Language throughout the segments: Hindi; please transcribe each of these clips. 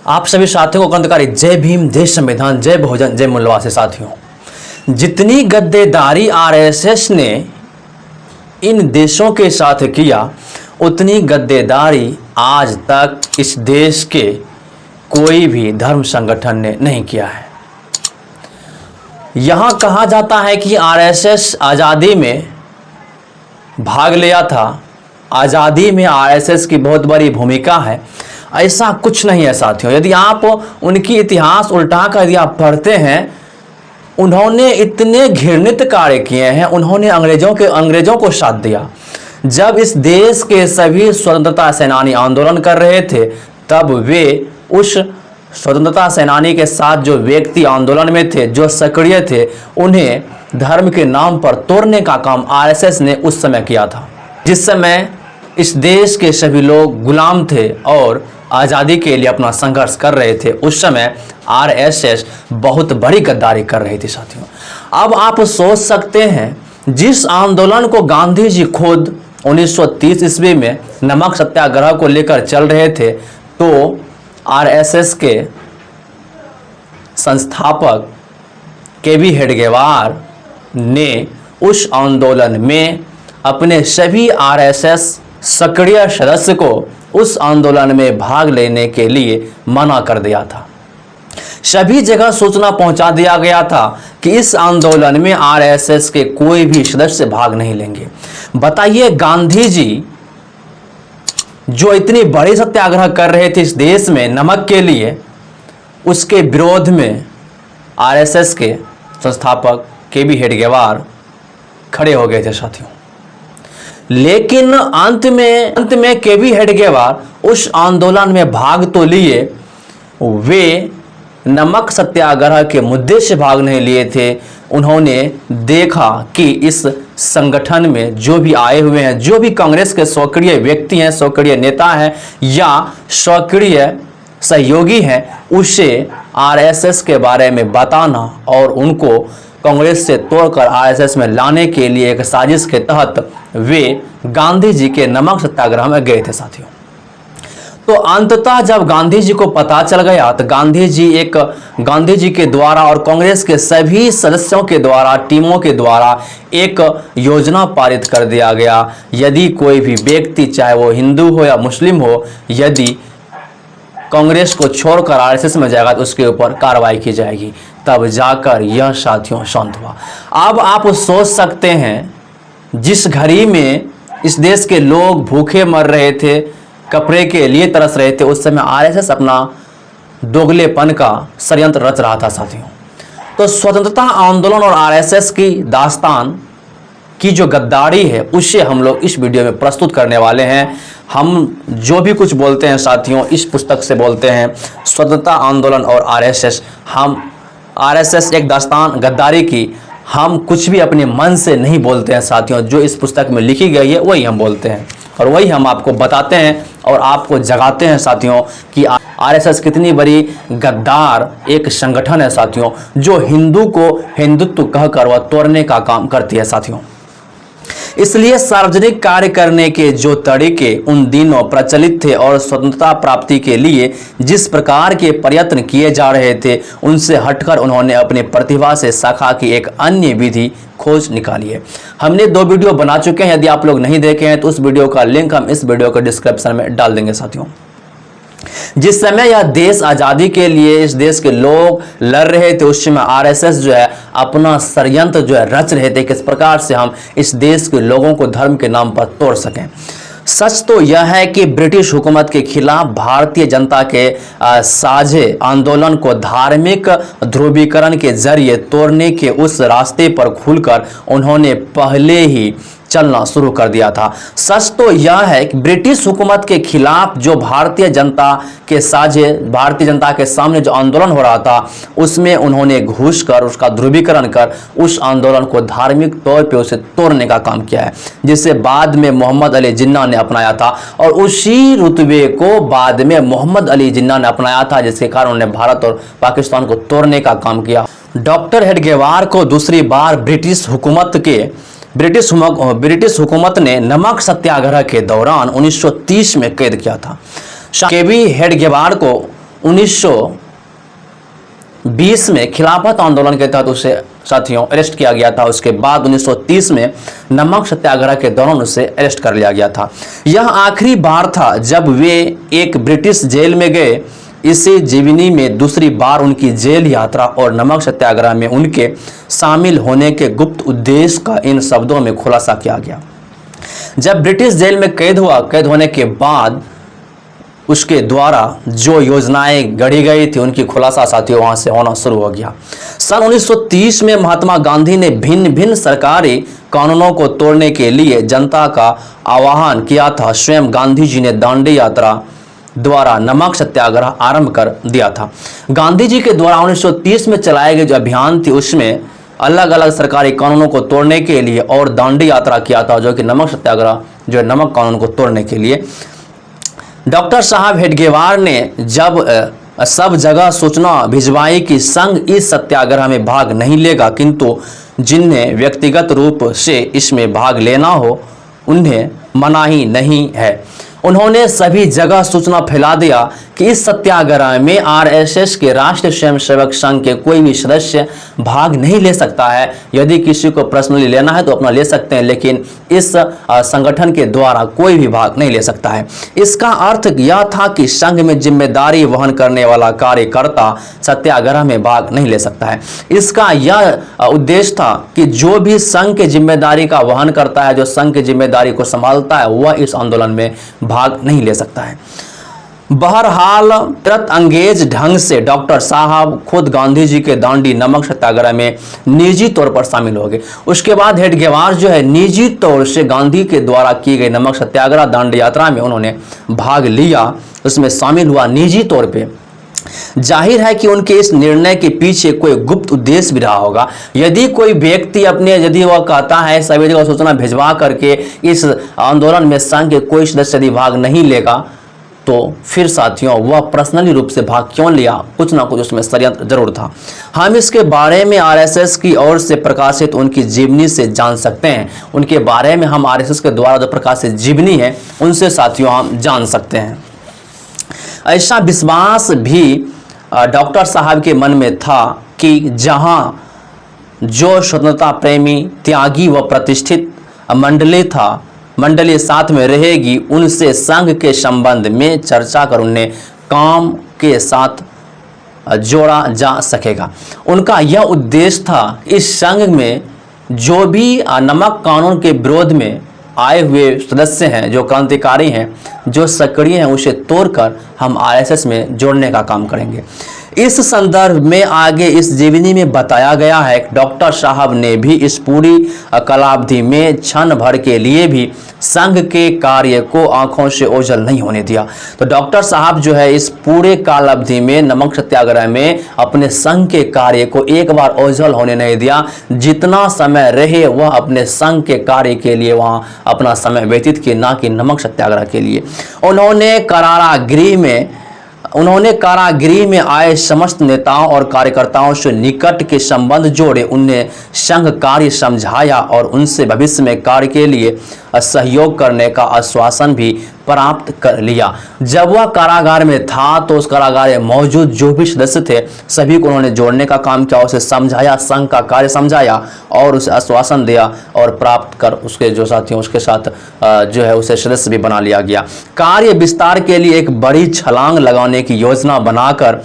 आप सभी साथियों को क्रांतिकारी जय भीम, जय संविधान, जय बहुजन, जय मूल्यवासी। साथियों, जितनी गद्देदारी आरएसएस ने इन देशों के साथ किया, उतनी गद्देदारी आज तक इस देश के कोई भी धर्म संगठन ने नहीं किया है। यहां कहा जाता है कि आरएसएस आज़ादी में भाग लिया था, आज़ादी में आरएसएस की बहुत बड़ी भूमिका है। ऐसा कुछ नहीं है साथियों। यदि आप उनकी इतिहास उल्टा कर यदि आप पढ़ते हैं, उन्होंने इतने घृणित कार्य किए हैं। उन्होंने अंग्रेजों को साथ दिया। जब इस देश के सभी स्वतंत्रता सेनानी आंदोलन कर रहे थे, तब वे उस स्वतंत्रता सेनानी के साथ जो व्यक्ति आंदोलन में थे, जो सक्रिय थे, उन्हें धर्म के नाम पर तोड़ने का काम आरएसएस ने उस समय किया था। जिस समय इस देश के सभी लोग गुलाम थे और आज़ादी के लिए अपना संघर्ष कर रहे थे, उस समय आरएसएस बहुत बड़ी गद्दारी कर रही थी साथियों। अब आप सोच सकते हैं, जिस आंदोलन को गांधी जी खुद 1930 ईस्वी में नमक सत्याग्रह को लेकर चल रहे थे, तो आरएसएस के संस्थापक केवी हेडगेवार ने उस आंदोलन में अपने सभी आरएसएस सक्रिय सदस्य को उस आंदोलन में भाग लेने के लिए मना कर दिया था। सभी जगह सूचना पहुंचा दिया गया था कि इस आंदोलन में आरएसएस के कोई भी सदस्य भाग नहीं लेंगे। बताइए, गांधी जी जो इतनी बड़ी सत्याग्रह कर रहे थे इस देश में नमक के लिए, उसके विरोध में आरएसएस के संस्थापक केवी हेडगेवार खड़े हो गए थे साथियों। लेकिन अंत में केवी हेडगेवार उस आंदोलन में भाग तो लिए, वे नमक सत्याग्रह के मुद्दे से भाग नहीं लिए थे। उन्होंने देखा कि इस संगठन में जो भी आए हुए हैं, जो भी कांग्रेस के सक्रिय व्यक्ति हैं, सक्रिय नेता हैं या सक्रिय सहयोगी हैं, उसे आरएसएस के बारे में बताना और उनको कांग्रेस से तोड़कर आरएसएस में लाने के लिए एक साजिश के तहत वे गांधी जी के नमक सत्याग्रह में गए थे साथियों। तो अंततः जब गांधी जी को पता चल गया, तो गांधी जी के द्वारा और कांग्रेस के सभी सदस्यों के द्वारा, टीमों के द्वारा एक योजना पारित कर दिया गया। यदि कोई भी व्यक्ति, चाहे वो हिंदू हो या मुस्लिम हो, यदि कांग्रेस को छोड़कर आरएसएस में जाएगा तो उसके ऊपर कार्रवाई की जाएगी। तब जाकर यह साथियों शांत हुआ। अब आप सोच सकते हैं, जिस घड़ी में इस देश के लोग भूखे मर रहे थे, कपड़े के लिए तरस रहे थे, उस समय आरएसएस अपना दोगलेपन का षड्यंत्र रच रहा था साथियों। तो स्वतंत्रता आंदोलन और आरएसएस की दास्तान की जो गद्दारी है, उससे हम लोग इस वीडियो में प्रस्तुत करने वाले हैं। हम जो भी कुछ बोलते हैं साथियों, इस पुस्तक से बोलते हैं। स्वतंत्रता आंदोलन और आरएसएस, हम आरएसएस एक दास्तान गद्दारी की, हम कुछ भी अपने मन से नहीं बोलते हैं साथियों। जो इस पुस्तक में लिखी गई है वही हम बोलते हैं और वही हम आपको बताते हैं और आपको जगाते हैं साथियों कि आरएसएस कितनी बड़ी गद्दार एक संगठन है साथियों, जो हिंदू को हिंदुत्व कहकर वह तोड़ने का काम करती है साथियों। इसलिए सार्वजनिक कार्य करने के जो तरीके उन दिनों प्रचलित थे और स्वतंत्रता प्राप्ति के लिए जिस प्रकार के प्रयत्न किए जा रहे थे, उनसे हटकर उन्होंने अपने प्रतिभा से शाखा की एक अन्य विधि खोज निकाली है। हमने 2 वीडियो बना चुके हैं। यदि आप लोग नहीं देखे हैं तो उस वीडियो का लिंक हम इस वीडियो के डिस्क्रिप्शन में डाल देंगे साथियों। जिस समय यह देश आज़ादी के लिए इस देश के लोग लड़ रहे थे, उस समय आरएसएस जो है अपना षड्यंत्र जो है रच रहे थे, किस प्रकार से हम इस देश के लोगों को धर्म के नाम पर तोड़ सकें। सच तो यह है कि ब्रिटिश हुकूमत के खिलाफ भारतीय जनता के साझे आंदोलन को धार्मिक ध्रुवीकरण के जरिए तोड़ने के उस रास्ते पर खुलकर उन्होंने पहले ही चलना शुरू कर दिया था। सच तो यह है कि ब्रिटिश हुकूमत के खिलाफ जो भारतीय जनता के सामने जो आंदोलन हो रहा था, उसमें उन्होंने घुस कर उसका ध्रुवीकरण कर उस आंदोलन को धार्मिक तौर पे उसे तोड़ने का काम किया है, जिसे बाद में मोहम्मद अली जिन्ना ने अपनाया था। और उसी रुतबे को बाद में मोहम्मद अली जिन्ना ने अपनाया था, जिसके कारण उन्होंने भारत और पाकिस्तान को तोड़ने का काम किया। डॉक्टर हेडगेवार को दूसरी बार ब्रिटिश हुकूमत ने नमक सत्याग्रह के दौरान 1930 में कैद किया था। केवी हेडगेवार को 1920 में खिलाफत आंदोलन के तहत उसे साथियों अरेस्ट किया गया था। उसके बाद 1930 में नमक सत्याग्रह के दौरान उसे अरेस्ट कर लिया गया था। यह आखिरी बार था जब वे एक ब्रिटिश जेल में गए। इसी जीवनी में दूसरी बार उनकी जेल यात्रा और नमक सत्याग्रह में उनके शामिल होने के गुप्त उद्देश्य का इन शब्दों में खुलासा किया गया। जब ब्रिटिश जेल में कैद होने के बाद उसके द्वारा जो योजनाएं गढ़ी गई थी उनकी खुलासा साथियों वहां से होना शुरू हो गया। सन 1930 में महात्मा गांधी ने भिन्न भिन्न सरकारी कानूनों को तोड़ने के लिए जनता का आह्वान किया था। स्वयं गांधी जी ने दांडी यात्रा द्वारा नमक सत्याग्रह आरंभ कर दिया था। गांधी जी के द्वारा 1930 में चलाए गए जो अभियान थी उसमें अलग अलग सरकारी कानूनों को तोड़ने के लिए और दांडी यात्रा किया था, जो कि नमक सत्याग्रह जो नमक कानून को तोड़ने के लिए। डॉक्टर साहब हेडगेवार ने जब सब जगह सूचना भिजवाई कि संघ इस सत्याग्रह में भाग नहीं लेगा, किंतु जिन्हें व्यक्तिगत रूप से इसमें भाग लेना हो उन्हें मनाही नहीं है। उन्होंने सभी जगह सूचना फैला दिया कि इस सत्याग्रह में आरएसएस के राष्ट्रीय स्वयंसेवक संघ के कोई भी सदस्य भाग नहीं ले सकता है। यदि किसी को पर्सनली लेना है तो अपना ले सकते हैं, लेकिन इस संगठन के द्वारा कोई भी भाग नहीं ले सकता है। इसका अर्थ यह था कि संघ में जिम्मेदारी वहन करने वाला कार्यकर्ता सत्याग्रह में भाग नहीं ले सकता है। इसका यह उद्देश्य था कि जो भी संघ के जिम्मेदारी का वहन करता है, जो संघ की जिम्मेदारी को संभालता है, वह इस आंदोलन में भाग नहीं ले सकता है। बहरहाल तुरंत अंगेज ढंग से डॉक्टर साहब खुद गांधी जी के दांडी नमक सत्याग्रह में निजी तौर पर शामिल हो गए। उसके बाद हेडगेवार जो है निजी तौर से गांधी के द्वारा की गई नमक सत्याग्रह दांडी यात्रा में उन्होंने भाग लिया, उसमें शामिल हुआ निजी तौर पे। जाहिर है कि उनके इस निर्णय के पीछे कोई गुप्त उद्देश्य भी रहा होगा। यदि कोई व्यक्ति यदि वह कहता है सभी जगह सूचना भिजवा करके इस आंदोलन में संघ के कोई सदस्य यदि भाग नहीं लेगा, तो फिर साथियों वह पर्सनली रूप से भाग क्यों लिया? कुछ ना कुछ उसमें षड्यंत्र जरूर था। हम इसके बारे में आरएसएस की ओर से प्रकाशित उनकी जीवनी से जान सकते हैं। उनके बारे में हम आरएसएस के द्वारा जो प्रकाशित जीवनी है उनसे साथियों हम जान सकते हैं। ऐसा विश्वास भी डॉक्टर साहब के मन में था कि जहां जो स्वतंत्रता प्रेमी, त्यागी व प्रतिष्ठित मंडली साथ में रहेगी, उनसे संघ के संबंध में चर्चा कर उन्हें काम के साथ जोड़ा जा सकेगा। उनका यह उद्देश्य था इस संघ में जो भी नमक कानून के विरोध में आए हुए सदस्य हैं, जो क्रांतिकारी हैं, जो सक्रिय हैं, उसे तोड़कर हम आरएसएस में जोड़ने का काम करेंगे। इस संदर्भ में आगे इस जीवनी में बताया गया है कि डॉक्टर साहब ने भी इस पूरी कालावधि में क्षण भर के लिए भी संघ के कार्य को आंखों से ओझल नहीं होने दिया। तो डॉक्टर साहब जो है इस पूरे काल अवधि में नमक सत्याग्रह में अपने संघ के कार्य को एक बार ओझल होने नहीं दिया। जितना समय रहे वह अपने संघ के कार्य के लिए वहां अपना समय व्यतीत किया, ना कि नमक सत्याग्रह के लिए। उन्होंने कारागृह में आए समस्त नेताओं और कार्यकर्ताओं से निकट के संबंध जोड़े, उन्हें संघ कार्य समझाया और उनसे भविष्य में कार्य के लिए सहयोग करने का आश्वासन भी प्राप्त कर लिया। जब वह कारागार में था तो उस कारागार में मौजूद जो भी सदस्य थे सभी को उन्होंने जोड़ने का काम किया, उसे समझाया, संघ का कार्य समझाया और उसे आश्वासन दिया और प्राप्त कर उसके जो साथियों उसके साथ जो है उसे सदस्य भी बना लिया गया। कार्य विस्तार के लिए एक बड़ी छलांग लगाने की योजना बनाकर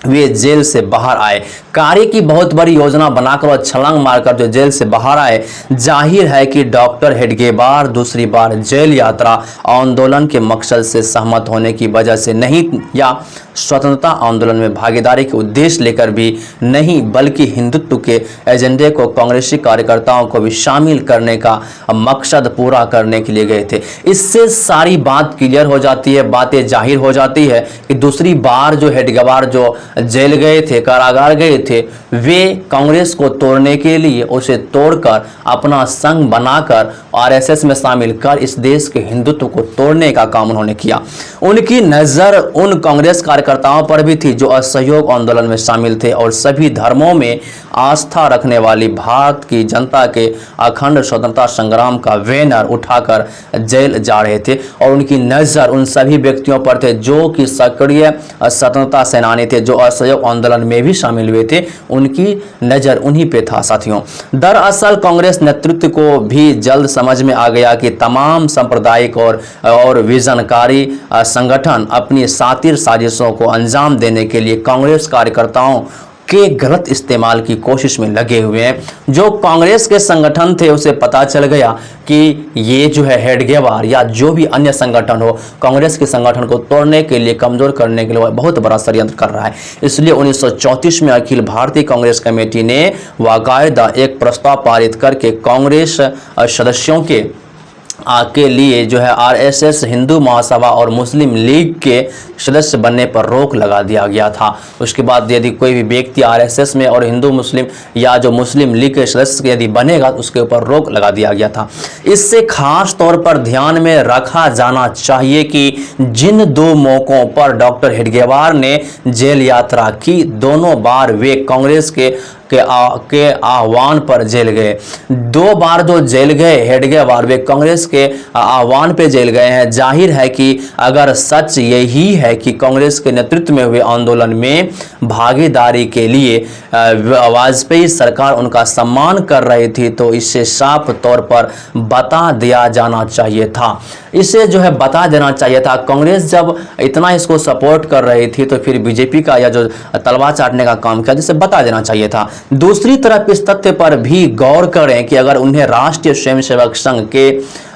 वे जेल से बाहर आए। कार्य की बहुत बड़ी योजना बनाकर और छलांग मारकर जो जेल से बाहर आए। जाहिर है कि डॉक्टर हेडगेवार दूसरी बार जेल यात्रा आंदोलन के मकसद से सहमत होने की वजह से नहीं, या स्वतंत्रता आंदोलन में भागीदारी के उद्देश्य लेकर भी नहीं, बल्कि हिंदुत्व के एजेंडे को कांग्रेसी कार्यकर्ताओं को भी शामिल करने का मकसद पूरा करने के लिए गए थे। इससे सारी बात क्लियर हो जाती है, बातें जाहिर हो जाती है कि दूसरी बार जो हेडगेवार जो जेल गए थे, कारागार गए थे, वे कांग्रेस को तोड़ने के लिए, उसे तोड़कर अपना संघ बनाकर आरएसएस में शामिल कर इस देश के हिंदुत्व को तोड़ने का काम उन्होंने किया। उनकी नज़र उन कांग्रेस कार्यकर्ताओं पर भी थी जो असहयोग आंदोलन में शामिल थे और सभी धर्मों में आस्था रखने वाली भारत की जनता के अखंड स्वतंत्रता संग्राम का बैनर उठाकर जेल जा रहे थे। और उनकी नज़र उन सभी व्यक्तियों पर थे जो कि सक्रिय स्वतंत्रता सेनानी थे, जो असहयोग आंदोलन में भी शामिल हुए थे। उनकी नज़र उन्हीं पे था साथियों। दरअसल कांग्रेस नेतृत्व को भी जल्द समझ में आ गया कि तमाम सांप्रदायिक और विजनकारी संगठन अपनी सातिर साजिशों को अंजाम देने के लिए कांग्रेस कार्यकर्ताओं के गलत इस्तेमाल की कोशिश में लगे हुए हैं। जो कांग्रेस के संगठन थे उसे पता चल गया कि ये जो है हेडगेवार या जो भी अन्य संगठन हो, कांग्रेस के संगठन को तोड़ने के लिए, कमजोर करने के लिए बहुत बड़ा षड्यंत्र कर रहा है। इसलिए 1934 में अखिल भारतीय कांग्रेस कमेटी ने बाकायदा एक प्रस्ताव पारित करके कांग्रेस सदस्यों के लिए जो है आरएसएस, हिंदू महासभा और मुस्लिम लीग के सदस्य बनने पर रोक लगा दिया गया था। उसके बाद यदि कोई भी व्यक्ति आरएसएस में और हिंदू मुस्लिम या जो मुस्लिम लीग के सदस्य यदि बनेगा तो उसके ऊपर रोक लगा दिया गया था। इससे खास तौर पर ध्यान में रखा जाना चाहिए कि जिन दो मौकों पर डॉक्टर हेडगेवार ने जेल यात्रा की, दोनों बार वे कांग्रेस के आह्वान पर जेल गए। 2 बार जो जेल गए हेडगेवार, वे कांग्रेस के आह्वान पे जेल गए हैं। जाहिर है कि अगर सच यही है कि कांग्रेस के नेतृत्व में हुए आंदोलन में भागीदारी के लिए वाजपेयी सरकार उनका सम्मान कर रही थी, तो इसे साफ तौर पर बता दिया जाना चाहिए था। इसे जो है बता देना चाहिए था। कांग्रेस जब इतना इसको सपोर्ट कर रही थी तो फिर बीजेपी का या जो तलवार चाटने का काम किया, जिसे बता देना चाहिए था। दूसरी तरफ इस तथ्य पर भी गौर करें कि अगर उन्हें राष्ट्रीय स्वयंसेवक संघ के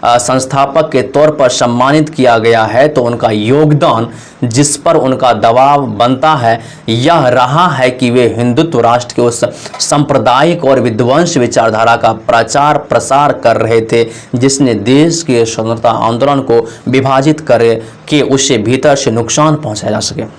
संस्थापक के तौर पर सम्मानित किया गया है तो उनका योगदान, जिस पर उनका दबाव बनता है, यह रहा है कि वे हिंदुत्व राष्ट्र के उस सांप्रदायिक और विध्वंस विचारधारा का प्रचार प्रसार कर रहे थे जिसने देश के स्वतंत्रता आंदोलन को विभाजित करके उसे भीतर से नुकसान पहुंचाया जा सके।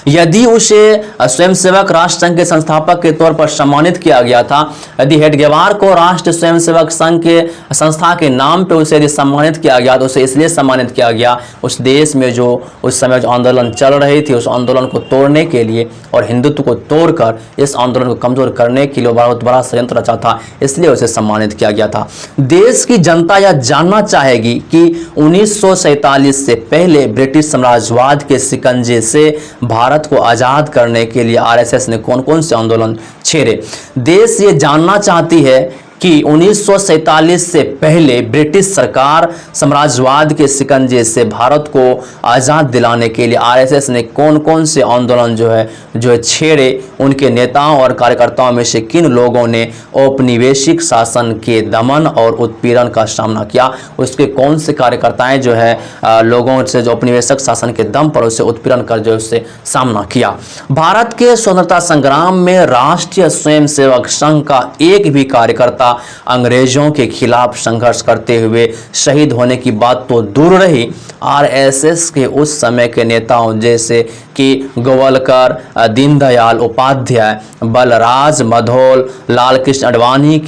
यदि उसे स्वयंसेवक राष्ट्र संघ के संस्थापक के तौर पर सम्मानित किया गया था, यदि हेडगेवार को राष्ट्र स्वयंसेवक संघ के संस्था के नाम पे उसे यदि सम्मानित किया गया तो उसे इसलिए सम्मानित किया गया उस देश में जो उस समय जो आंदोलन चल रही थी उस आंदोलन को तोड़ने के लिए और हिंदुत्व को तोड़कर इस आंदोलन को कमजोर करने के लिए बहुत बड़ा षड्यंत्र रचा था, इसलिए उसे सम्मानित किया गया था। देश की जनता यह जानना चाहेगी कि 1947 से पहले ब्रिटिश साम्राज्यवाद के शिकंजे से भारत को आज़ाद करने के लिए आरएसएस ने कौन कौन से आंदोलन छेड़े। देश ये जानना चाहती है कि 1947 से पहले ब्रिटिश सरकार साम्राज्यवाद के शिकंजे से भारत को आज़ाद दिलाने के लिए आरएसएस ने कौन कौन से आंदोलन जो है छेड़े। उनके नेताओं और कार्यकर्ताओं में से किन लोगों ने औपनिवेशिक शासन के दमन और उत्पीड़न का सामना किया, उसके कौन से कार्यकर्ताएं जो है लोगों से जो औपनिवेशिक शासन के दम पर उसे उत्पीड़न कर जो उससे सामना किया। भारत के स्वतंत्रता संग्राम में राष्ट्रीय स्वयंसेवक संघ का एक भी कार्यकर्ता अंग्रेजों के खिलाफ संघर्ष करते हुए शहीद होने की बात तो दूर रही, आरएसएस के उस समय के नेताओं जैसे कि गोवलकर, दीनदयाल उपाध्याय, बलराज मधोल, लालकृष्ण आडवाणी,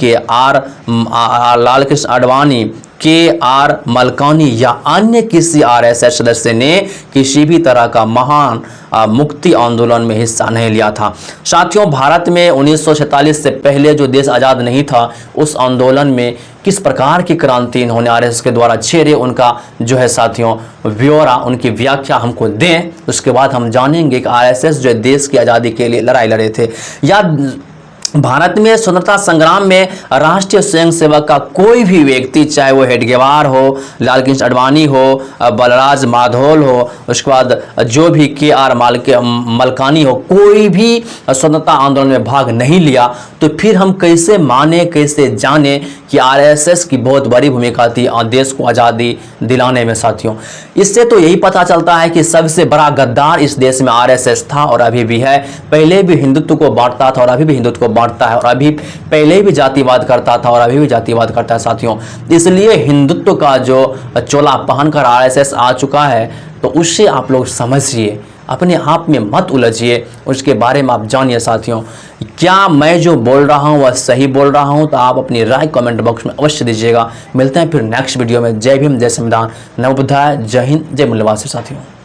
के.आर. मलकानी या अन्य किसी आरएसएस सदस्य ने किसी भी तरह का महान मुक्ति आंदोलन में हिस्सा नहीं लिया था। साथियों, भारत में 1947 से पहले जो देश आज़ाद नहीं था उस आंदोलन में किस प्रकार की क्रांति इन्होंने आरएसएस के द्वारा छेड़े, उनका जो है साथियों ब्यौरा, उनकी व्याख्या हमको दें। उसके बाद हम जानेंगे कि आरएसएस जो देश की आज़ादी के लिए लड़ाई लड़े थे या भारत में स्वतंत्रता संग्राम में राष्ट्रीय स्वयंसेवक का कोई भी व्यक्ति, चाहे वो हेडगेवार हो, लालकृष्ण आडवाणी हो, बलराज माधोल हो, उसके बाद जो भी के.आर. मलकानी हो, कोई भी स्वतंत्रता आंदोलन में भाग नहीं लिया, तो फिर हम कैसे माने, कैसे जाने कि आरएसएस की बहुत बड़ी भूमिका थी देश को आज़ादी दिलाने में। साथियों, इससे तो यही पता चलता है कि सबसे बड़ा गद्दार इस देश में आरएसएस था और अभी भी है। पहले भी हिंदुत्व को बांटता था और अभी भी हिंदुत्व को बांटता है और अभी पहले भी जातिवाद करता था और अभी भी जातिवाद करता है। साथियों, इसलिए हिंदुत्व का जो चोला पहनकर आरएसएस आ चुका है तो उससे आप लोग समझिए अपने आप में मत उलझिए, उसके बारे में आप जानिए साथियों। क्या मैं जो बोल रहा हूँ वह सही बोल रहा हूँ? तो आप अपनी राय कमेंट बॉक्स में अवश्य दीजिएगा। मिलते हैं फिर नेक्स्ट वीडियो में। जय भीम, जय संविधान, नमो बुद्धाय, जय हिंद, जय मूल्यवान साथियों।